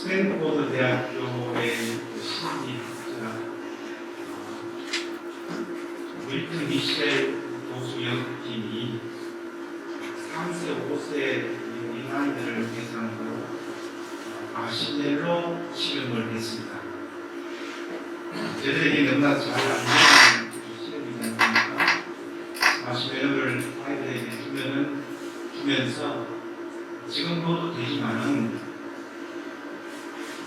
스탠포드 대학교의 심리학자 윌튼 미셸 교수 연구팀이 3세, 5세 어린아이들을 대상으로 마시멜로 실험을 했습니다. 저희들이 너무나 잘 아는 실험이지 않습니까? 마시멜로를 아이들에게 주면서 지금 먹어도 되지만은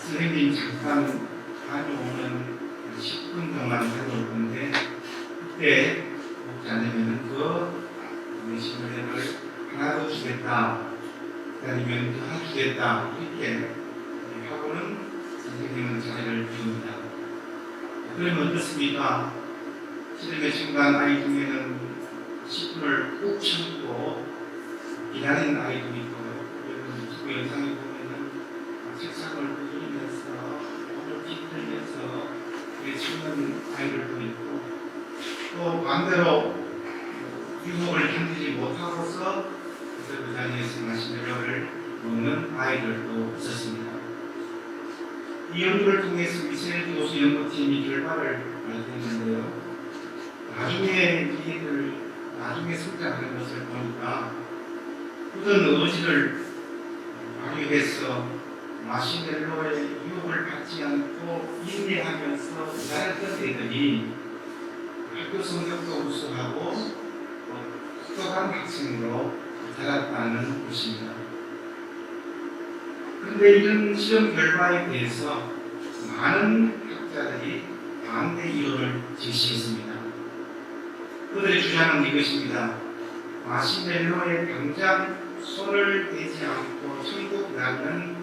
선생님 잠깐 다녀오는 10분 동안 다녀올 건데 그때 먹지 않으면 그 마시멜로를 하나 더 주겠다, 아니면 더 하나 주겠다, 이렇게 하고는 선생님은 자리를 비웁니다. 그러면 어떻습니까? 실험의 순간 아이 중에는 10분을 꾹 참고 기다리는 아이도 있고, 여러분 유튜브 영상에 보면은 책상을 두드리면서 몸을 뒤틀면서 참는 아이들도 있고, 또 반대로 유혹을 견디지 못하고서 그 자리에서 마시멜로를 먹는 아이들도 있었습니다. 이 연구를 통해서 미셸 교수 연구팀이 결과를 발표했는데요. 나중에 성장하는 것을 보니까 굳은 의지를 발휘해서 마시멜로의 유혹을 받지 않고 인내하면서 기다렸던 애들이 학교 성적도 우수하고 똑똑한 학생으로 자랐다는 것입니다. 그런데 이런 실험 결과에 대해서 많은 학자들이 반대 이론을 제시했습니다. 그들의 주장은 이것입니다. 마시멜로에 당장 손을 대지 않고 천국 가는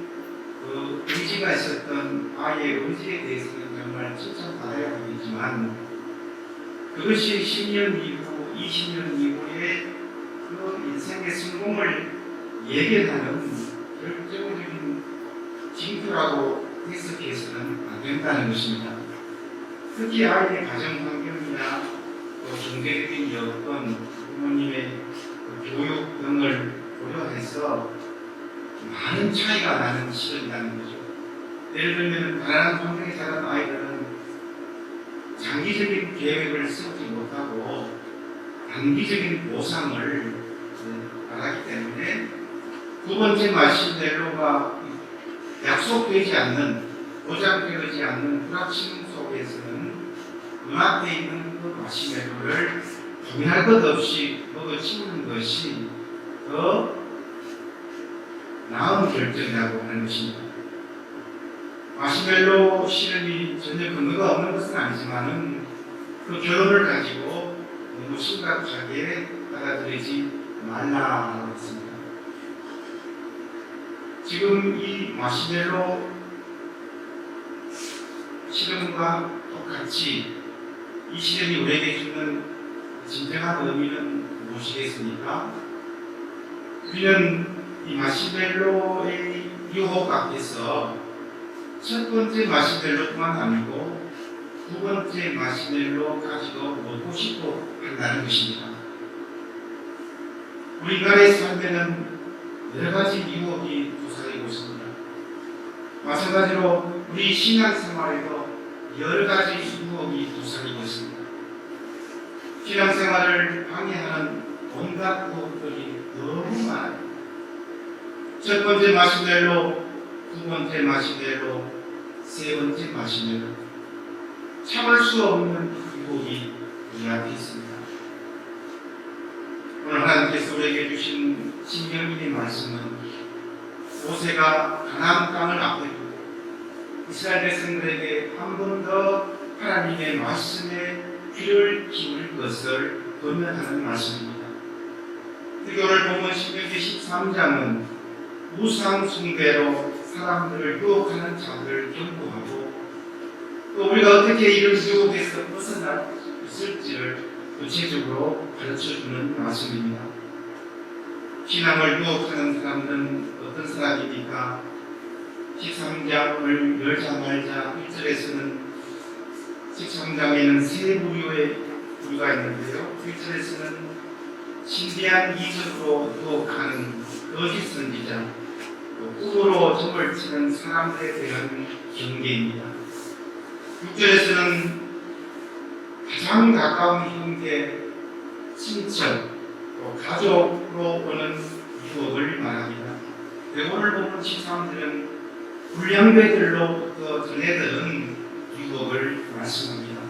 그 의지가 있었던 아이의 의지에 대해서는 정말 칭찬받아야 되겠지만, 그것이 10년 이후, 20년 이후에 그 인생의 성공을 예견하는 결정적인 징표라고 해석해서는 안 된다는 것입니다. 특히 아이의 가정 환경이나 또 경제적인 여건, 부모님의 교육 등을 고려해서 많은 차이가 나는 실험이라는 거죠. 예를 들면 가난한 환경에 자란 아이들은 장기적인 계획을 세우지 못하고 단기적인 보상을 바라기 때문에 두 번째 마시멜로가 약속되지 않는, 보장되지 않는 불확신 속에서는 눈앞에 있는 그 마시멜로를 고민할 것 없이 먹어 치우는 것이 더 나은 결정이라고 하는 것입니다. 마시멜로 실험이 전혀 근거가 없는 것은 아니지만은 그 결론을 가지고 너무 심각하게 받아들이지 말라고 했습니다. 지금 이 마시멜로 실험과 똑같이 이 실험이 우리에게 주는 진정한 의미는 무엇이겠습니까? 우리는 이 마시멜로의 유혹 앞에서 첫 번째 마시멜로뿐만 아니고 두 번째 마시멜로 가지고 먹고 싶어 한다는 것입니다. 우리 인간의 삶에는 여러 가지 유혹이 도사리고 있습니다. 마찬가지로 우리 신앙생활에도 여러 가지 유혹이 도사리고 있습니다. 신앙생활을 방해하는 온갖 유혹들이 너무 많아요. 첫 번째 마시멜로, 두 번째 마시멜로, 세 번째 마시멜로. 참을 수 없는 유혹이 우리 앞에 있습니다. 오늘 하나님께서 우리에게 주신 신명기의 말씀은 모세가 가나안 땅을 앞에 두고 이스라엘 백성들에게 한 번 더 하나님의 말씀에 귀를 기울 것을 권면하는 말씀입니다. 특히 오늘 본문 신명기 13장은 우상 숭배로 사람들을 유혹하는 자들을 경고하고, 또 우리가 어떻게 이런 유혹에서 벗어날 수 있을지를 구체적으로 가르쳐주는 말씀입니다. 신앙을 유혹하는 사람들은 어떤 사람입니까? 13장을 열자마자 1절에서는 13장에는 세 부류의 부류가 있는데요. 1절에서는 신비한 이적으로 유혹하는 거짓 선지자, 또 꿈으로 점을 치는 사람들에 대한 경계입니다. 6절에서는 가장 가까운 형제, 친척, 또 가족으로 오는 유혹을 말합니다. 그리고 오늘 보면 13절은 불량배들로부터 전해들은 유혹을 말씀합니다.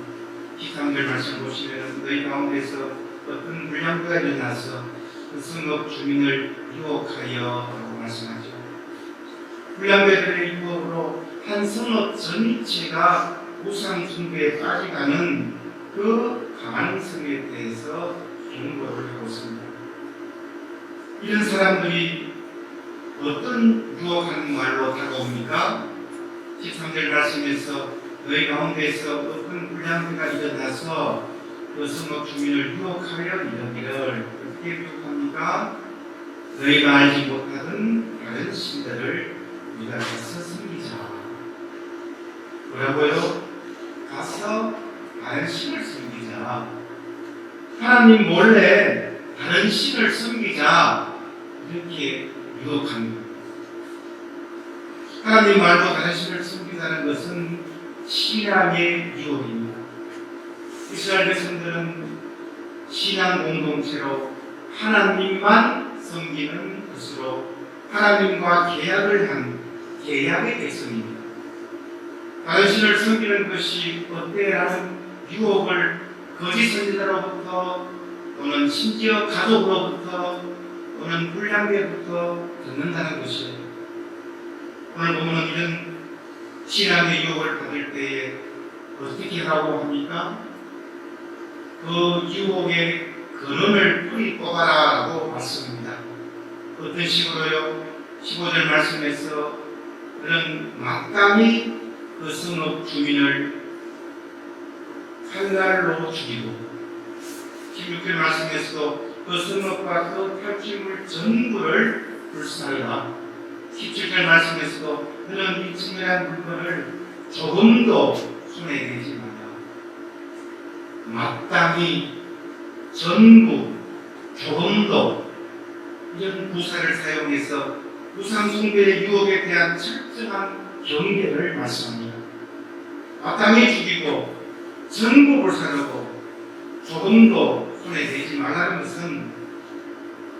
13절 말씀 보시면 너희 가운데서 어떤 불량배가 일어나서 그 성읍 주민을 유혹하여 라고 말씀하죠. 불량배들의 유혹으로 한 성읍 전체가 우상 숭배에 빠져가는 그 가능성에 대해서 경고를 하고 있습니다. 이런 사람들이 어떤 유혹하는 말로 다가옵니까? 13절 말씀에서 너희 가운데에서 어떤 불량배가 일어나서 그 성읍 주민을 유혹하여 이르기를 어떻게 유혹합니까? 너희가 알지 못하던 다른 신들을 우리가 가서 섬기자. 뭐라고요? 가서 다른 신을 섬기자. 하나님 몰래 다른 신을 섬기자. 이렇게 유혹합니다. 하나님 말고 다른 신을 섬기자는 것은 신앙의 유혹입니다. 이스라엘 백성들은 신앙 공동체로 하나님만 섬기는 것으로 하나님과 계약을 한 계약의 백성입니다. 다른 신을 섬기는 것이 어때라는 유혹을 거짓 선지자로부터 또는 심지어 가족으로부터 또는 불량배로부터 듣는다는 것이에요. 오늘 보면 이런 신앙의 유혹을 받을 때에 어떻게 하라고 합니까? 그 유혹의 근원을 뿌리 뽑아라 라고 말씀합니다. 어떤 식으로요? 15절 말씀에서 그는 마땅히 그 성읍 주민을 칼날로 죽이고 16절 말씀에서도 그 성읍과 그 탈취물 전부를 불살라 17절 말씀에서도 그는 이 측면한 물건을 조금도 손에 대지 마라. 마땅히 전부 조금도 이런 부사를 사용해서 우상 숭배의 유혹에 대한 철저한 경계를 말씀합니다. 마땅히 죽이고 전부 불사르고 조금도 손에 대지 말라는 것은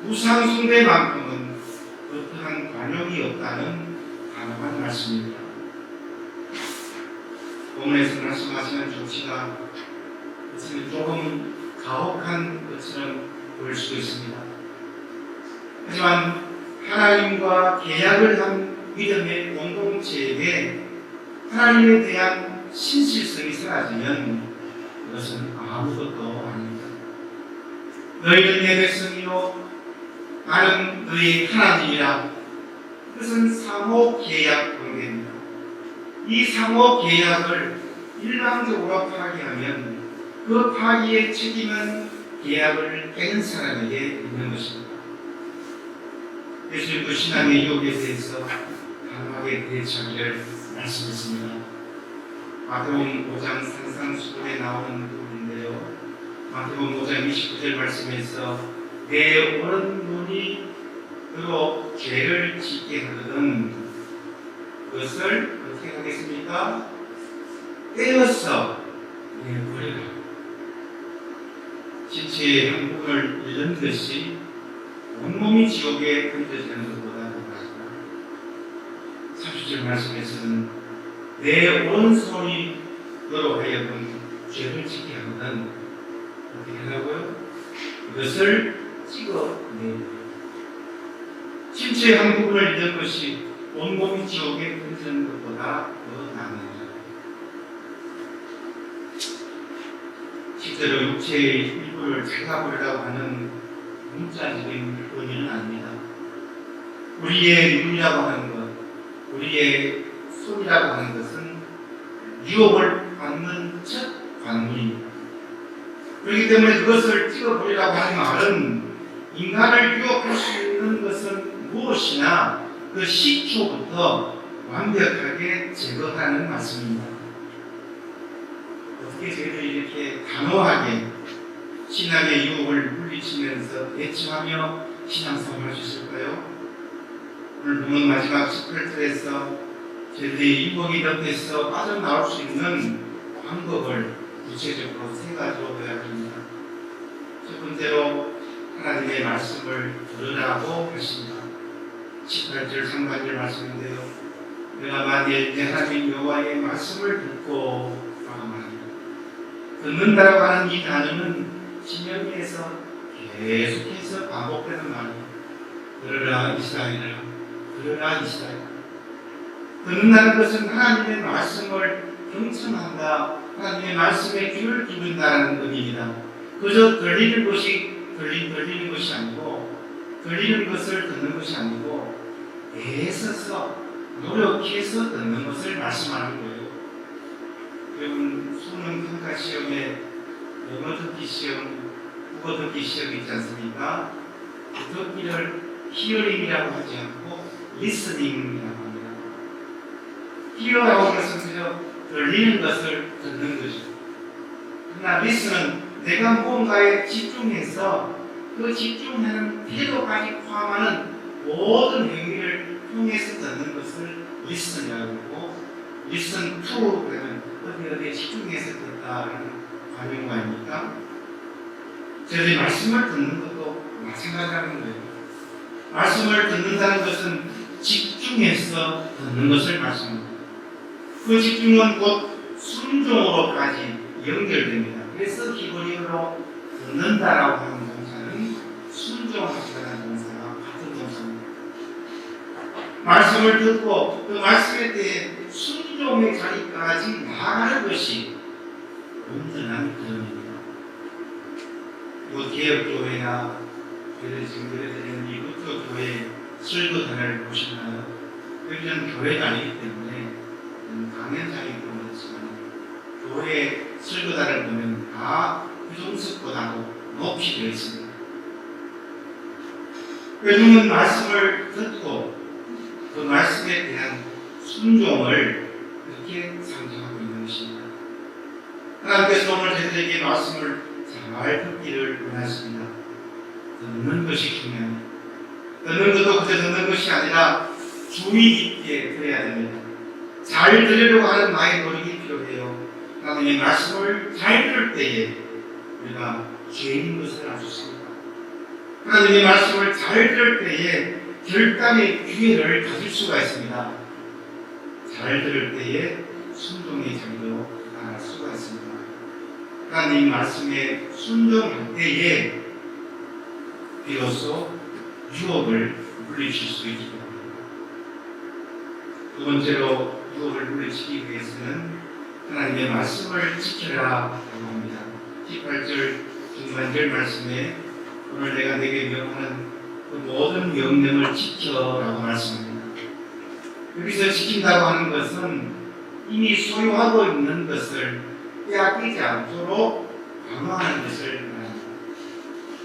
우상 숭배만큼은 어떠한 관용이 없다는 단호한 말씀입니다. 본문에서 말씀하시는 조치가 조금 가혹한 것처럼 보일 수도 있습니다. 하지만 하나님과 계약을 한 믿음의 공동체에게 하나님에 대한 신실성이 사라지면 그것은 아무것도 아닙니다. 너희는 내 백성이요 나는 너희 하나님이라. 그것은 상호 계약 관계입니다. 이 상호 계약을 일방적으로 파기하면 그 파기의 책임은 계약을 깬 사람에게 있는 것입니다. 예수님도 신앙의 유혹에 대해서 강하게 대처하기를 말씀했습니다. 마태복음 5장 산상수훈에 나오는 부분인데요. 마태복음 5장 29절 말씀에서 내 오른눈이 그로 죄를 짓게 하거든 그것을 어떻게 하겠습니까? 떼어서 내버려라. 신체의 한 부분을 잃는 것이 온몸이 지옥에 던져지는 것보다 더 나았다. 30절 말씀에서는 내 오른손이 너로 하여금 죄를 짓게 하거든 어떻게 하라고요? 그것을 찍어내버려. 신체의 한 부분을 잃는 것이 온몸이 지옥에 던지는 것보다 더 나은 10대로 육체의 일부를 잘라버리라고 하는 문자적인 의미는 아닙니다. 우리의 눈이라고 하는 것, 우리의 손이라고 하는 것은 유혹을 받는 첫 관문입니다. 그렇기 때문에 그것을 찍어버리라고 하는 말은 인간을 유혹할 수 있는 것은 무엇이나 그 시초부터 완벽하게 제거하는 말씀입니다. 어떻게 저희들이 이렇게 단호하게 신앙의 유혹을 물리치면서 대처하며 신앙생활을 할 수 있을까요? 오늘 보면 마지막 18절에서 저희들이 유혹의 늪에서 빠져나올 수 있는 방법을 구체적으로 세 가지로 요약합니다. 첫 번째로 하나님의 말씀을 들으라고 하십니다. 18절 상반절 말씀인데요. 내가 만일 내 하나님 여호와의 말씀을 듣고 라고 말합니다. 듣는다라고 하는 이 단어는 신명기에서 계속해서 반복되는 말이에요. 들으라 이스라엘아, 들으라 이스라엘. 듣는다는 것은 하나님의 말씀을 경청한다, 하나님의 말씀에 귀를 기울인다는 의미입니다. 그저 들리는 것이 아니고, 들리는 것을 듣는 것이 아니고, 애써서 노력해서 듣는 것을 말씀하는 거예요. 여러분 수능 평가 시험에 영어 듣기 시험, 국어 듣기 시험이 있지 않습니까? 그 듣기를 히어링이라고 하지 않고 리스닝이라고 합니다. 히어라고 하는 것은 그저 들리는 것을 듣는 거죠. 그러나 리스는 내가 무언가에 집중해서 그 집중하는 태도까지 포함하는 모든 행위를 통해서 듣는 것을 리스닝이라고 하고, 리슨 투 그러면 어디에 집중해서 듣다라는 관용어 아닙니까? 저희들이 말씀을 듣는 것도 마찬가지라는 거예요. 말씀을 듣는다는 것은 집중해서 듣는 것을 말씀합니다. 그 집중은 곧 순종으로까지 연결됩니다. 그래서 히브리어로 듣는다라고 하는 동사는 순종하시다는 동사와 같은 동사입니다. 말씀을 듣고 그 말씀에 대해 순종의 자리까지 나아가는 것이 온전한 믿음입니다. 이 개혁교회나 지금 드리는 이 루터 교회 설교단을 보시나요? 여기는 교회가 아니기 때문에 강연장이고 그렇지만 교회 설교단을 보면 다 유종석보다도 높이 되어 있습니다. 요즘은 말씀을 듣고 그 말씀에 대한 순종을 그렇게 상징하고 있는 것입니다. 하나님께서 오늘 저희들에게 말씀을 잘 듣기를 원하십니다. 듣는 것이 중요합니다. 듣는 것도 그저 듣는 것이 아니라 주의 깊게 들어야 됩니다. 잘 들으려고 하는 나의 노력이 필요해요. 하나님의 말씀을 잘 들을 때에 우리가 죄인 것을 알 수 있습니다. 하나님의 말씀을 잘 들을 때에 결단의 기회를 가질 수가 있습니다. 잘 들을 때에 순종의 자리로 나갈 수가 있습니다. 하나님 말씀에 순종할 때에 비로소 유혹을 물리칠 수 있기 때문입니다. 두 번째로 유혹을 물리치기 위해서는 하나님의 말씀을 지키라고 합니다. 18절 중반절 말씀에 오늘 내가 내게 명하는 그 모든 명령을 지켜라고 말씀합니다. 여기서 지킨다고 하는 것은 이미 소유하고 있는 것을 빼앗기지 않도록 방어하는 것을 말합니다.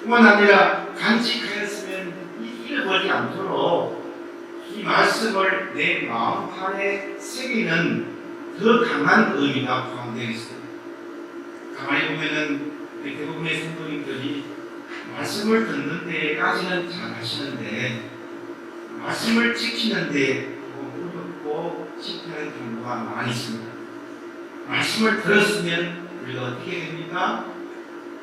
뿐만 아니라 간직하였으면 잃어버리지 않도록 이 말씀을 내 마음 안에 새기는 더 강한 의미가 포함되어 있어요. 가만히 보면은 대부분의 성도님들이 말씀을 듣는 데까지는 잘 하시는데 말씀을 지키는 데 어렵고 실패하는 경우가 많이 있습니다. 말씀을 들었으면 우리가 어떻게 됩니까?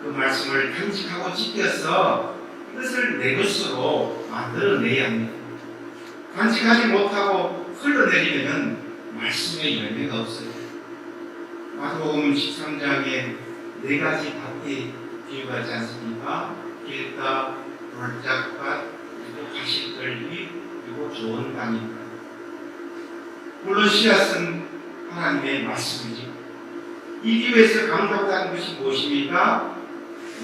그 말씀을 간직하고 지켜서 이것을 내 것으로 만들어내야 합니다. 간직하지 못하고 흘러내리면 말씀의 열매가 없어요. 마태복음 13장에 4가지 밭이 비유가 있지 않습니까? 길가, 돌짝밭, 그리고 가시떨기, 그리고 좋은 땅입니다. 물론 씨앗은 하나님의 말씀이죠. 이 비유에서 강조하는 것이 무엇입니까?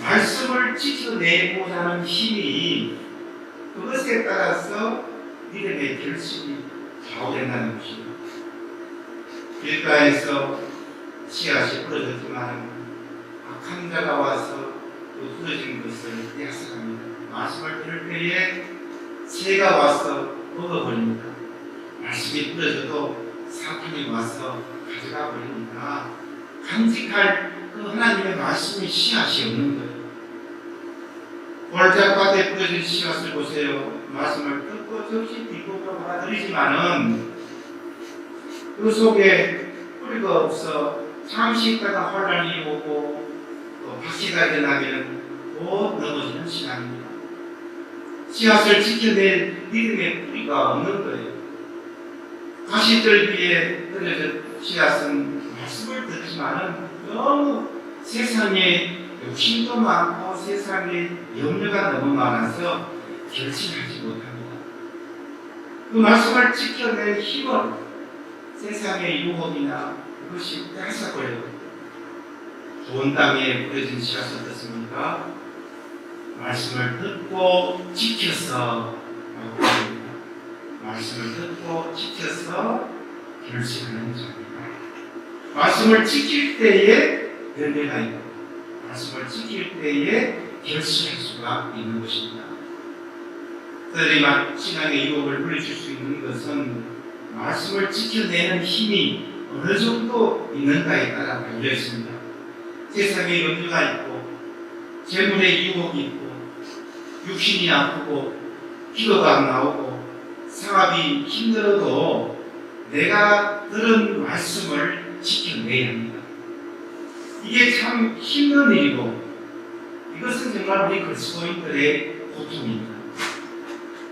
말씀을 지켜내고자 하는 힘이 그것에 따라서 믿음의 결심이 좌우된다는 것입니다. 길가에서 씨앗이 부러졌지만 악한 자가 와서 그 부러진 것을 빼앗아갑니다. 말씀을 들을 때에 새가 와서 먹어버립니다. 말씀이 부러져도 사탄이 와서 가져가 버리니까 간직할 그 하나님의 말씀의 씨앗이 없는 거예요. 골짜기밭에 부러진 씨앗을 보세요. 말씀을 듣고 즉시 믿고 받아들이지만은 그 속에 뿌리가 없어 잠시 있다가 혼란이 오고 또 박씨가 일어나면 곧 넘어지는 신앙입니다. 씨앗을 지켜낼 믿음의 뿌리가 없는 거예요. 가시들 위에 떨어진 씨앗은 말씀을 듣지만은 너무 세상에 욕심도 많고 세상에 염려가 너무 많아서 결심하지 못합니다. 그 말씀을 지켜낼 힘을 세상의 유혹이나 그것이 뺏어버려요. 좋은 땅에 뿌려진 씨앗은 어떻습니까? 말씀을 듣고 지켜서 말씀을 듣고 지켜서 결심하는 자입니다. 말씀을 지킬 때에 열매가 있고 말씀을 지킬 때에 결심할 수가 있는 것입니다. 그들이 신앙의 유혹을 물리칠 수 있는 것은 말씀을 지켜내는 힘이 어느 정도 있는가에 따라 달려 있습니다. 세상에 염려가 있고 재물의 유혹이 있고 육신이 아프고 기도가 안 나오고 사업이 힘들어도 내가 들은 말씀을 지켜내야 합니다. 이게 참 힘든 일이고 이것은 정말 우리 그리스도인들의 고통입니다.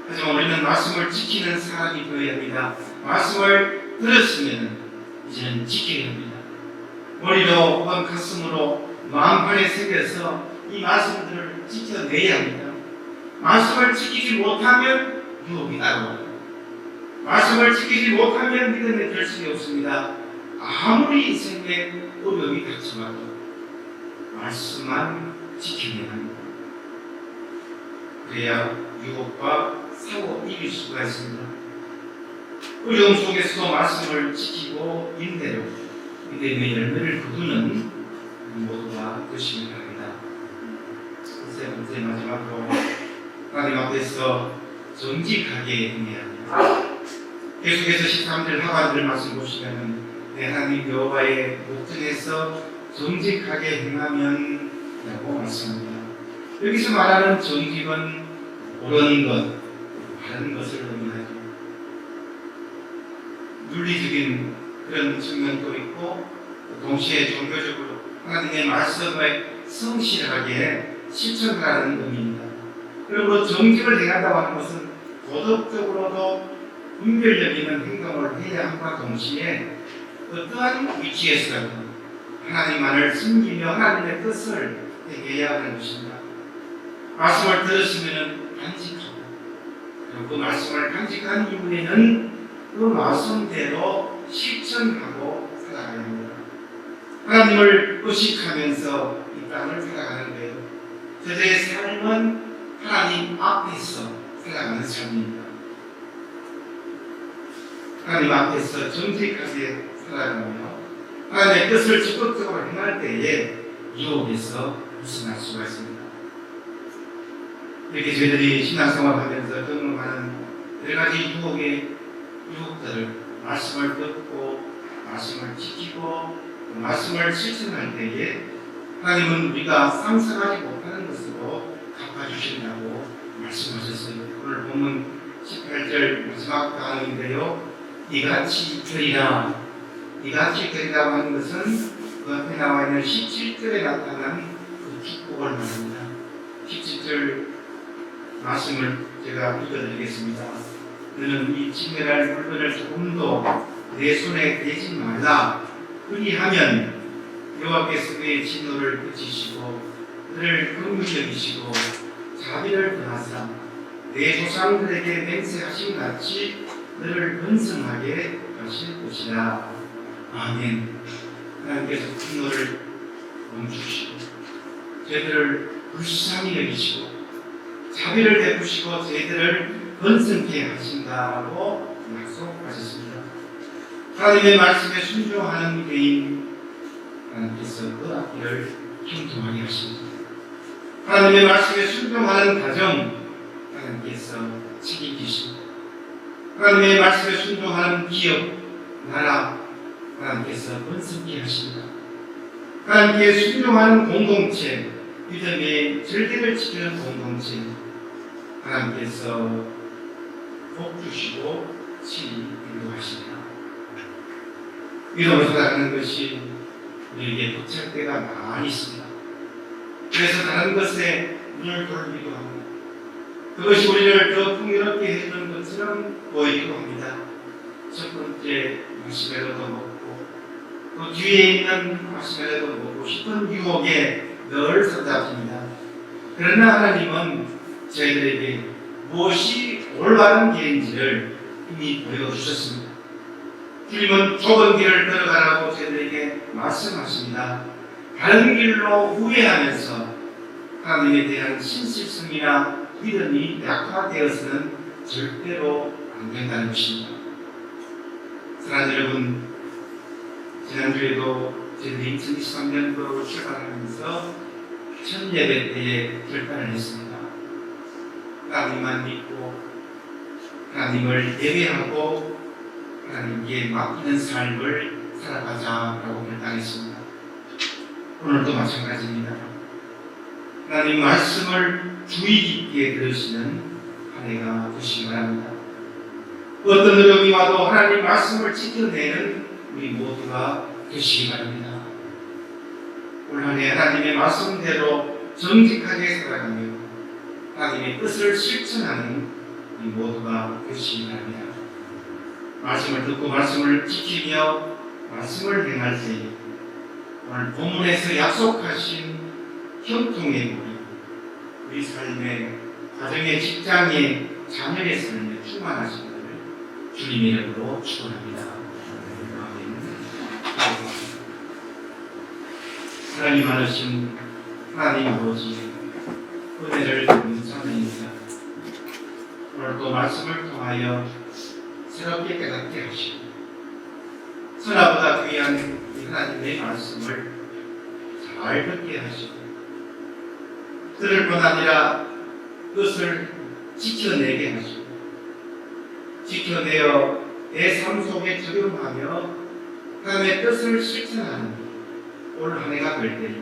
하지만 우리는 말씀을 지키는 사람이 되어야 합니다. 말씀을 들었으면 이제는 지켜야 합니다. 머리로 혹은 가슴으로 마음판에 새겨서 이 말씀들을 지켜내야 합니다. 말씀을 지키지 못하면 유혹이 따라와요. 말씀을 지키지 못하면 믿음의 결실이 없습니다. 아무리 인생에 어려움이 닥쳐와도 말씀만 지켜내야 합니다. 그래야 유혹과 사고 이길 수가 있습니다. 어려움 속에서도 말씀을 지키고 인내로 믿음의 열매를 거두는 모두가 되시길 바랍니다. 세 번째 마지막으로 하나님 앞에서 정직하게 행해야 합니다. 계속해서 13절 하반절 말씀 보시면 하나님 여호와의 목전에서 정직하게 행하면 라고 말씀합니다. 여기서 말하는 정직은 옳은 것, 바른 것을 의미하죠. 윤리적인 그런 측면도 있고 동시에 종교적으로 하나님의 말씀을 성실하게 실천하는 의미입니다. 그리고 정직을 행한다고 하는 것은 도덕적으로도 분별력 있는 행동을 해야 함과 동시에 어떠한 위치에서라도 하나님만을 숨기며 하나님의 뜻을 행해야 하는 것입니다. 말씀을 들었으면 간직하고 그리고 그 말씀을 간직한 이후에는 그 말씀대로 실천하고 살아가야 합니다. 하나님을 의식하면서 이 땅을 살아가는 거예요. 저들의 삶은 하나님 앞에서 살아가는 삶입니다. 하나님 앞에서 정직하게 살아가며 하나님의 뜻을 적극적으로 행할 때에 유혹에서 벗어날 수가 있습니다. 이렇게 저희들이 신앙생활을 하면서 경험하는 여러 가지 유혹들을 말씀을 듣고 말씀을 지키고 말씀을 실천할 때에 하나님은 우리가 상상하지 못하는 것으로 갚아주신다고 말씀하셨어요. 오늘 본문 18절 마지막 단어인데요. 이같이 되리라. 이같이 되리라고 하는 것은 그 앞에 나와 있는 17절에 나타난 그 축복을 말합니다. 17절 말씀을 제가 읽어드리겠습니다. 너는 이 진멸할 물건을 조금도 내 손에 대지 말라. 그리하면 여호와께서 그의 진노를 그치시고 그를 긍휼히 여기시고 자비를 더하사 내 조상들에게 맹세하신 같이 너를 번성하게 하실 것이라. 아멘. 하나님께서 진노를 멈추시고 저희들을 불쌍히 여기시고 자비를 베푸시고 저희들을 번성케 하신다고 약속하셨습니다. 하나님의 말씀에 순종하는 개인 하나님께서 그 앞길을 형통하게 하십니다. 하나님의 말씀에 순종하는 가정 하나님께서 책임지십니다. 하나님의 말씀에 순종하는 기업, 나라 하나님께서 번성케 하십니다. 하나님께 순종하는 공동체, 믿음의 절대를 지키는 공동체 하나님께서 복 주시고 친히 인도하시리라. 믿음으로 살아가는 것이 우리에게 부착 때가 많이 있습니다. 그래서 다른 것에 눈을 돌리기도 합니다. 그것이 우리를 더 풍요롭게 해주는 것처럼 보이기도 합니다. 첫 번째 마시멜로도 먹고 또 뒤에 있는 마시멜로도 먹고 싶은 유혹에 늘 사로잡힙니다. 그러나 하나님은 저희들에게 무엇이 올바른 길인지를 이미 보여주셨습니다. 주님은 좁은 길을 걸어가라고 저희들에게 말씀하십니다. 다른 길로 후회하면서 하나님에 대한 신실성이나 믿음이 약화되어서는 절대로 안 된다는 것입니다. 사랑하는 여러분, 지난주에도 저희들이 2023년도로 출발하면서 첫 예배 때에 결단을 했습니다. 하나님만 믿고 하나님을 예배하고 하나님께 맡기는 삶을 살아가자라고 결단했습니다. 오늘도 마찬가지입니다. 하나님 말씀을 주의 깊게 들으시는 한 해가 되시기 바랍니다. 어떤 어려움이 와도 하나님 말씀을 지켜내는 우리 모두가 되시기 바랍니다. 올 한 해 하나님의 말씀대로 정직하게 살아가며 하나님의 뜻을 실천하는 우리 모두가 되시기 바랍니다. 말씀을 듣고 말씀을 지키며 말씀을 행할 때 오늘 본문에서 약속하신 형통의 복이 우리 삶의 가정의 직장의 자녀의 삶에 충만하시기를 주님의 이름으로 축원합니다. 아멘. 사랑이 많으신 하나님 아버지 은혜를 감사드립니다. 오늘 또 말씀을 통하여 새롭게 깨닫게 하시고 선하보다 귀한 이 하나님의 말씀을 잘 듣게 하시고 들을 뿐 아니라 뜻을 지켜내게 하시고 지켜내어 내 삶 속에 적용하며 하나님의 뜻을 실천하는 올 한 해가 될 때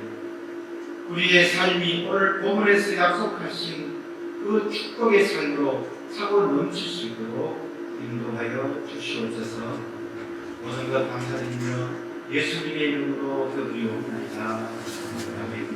우리의 삶이 오늘 본문에서 약속하신 그 축복의 삶으로 차고 넘칠 수 있도록 인도하여 주시옵소서. 모든 것 감사드리며 예수님의 이름으로 기도드리옵나이다. 아멘.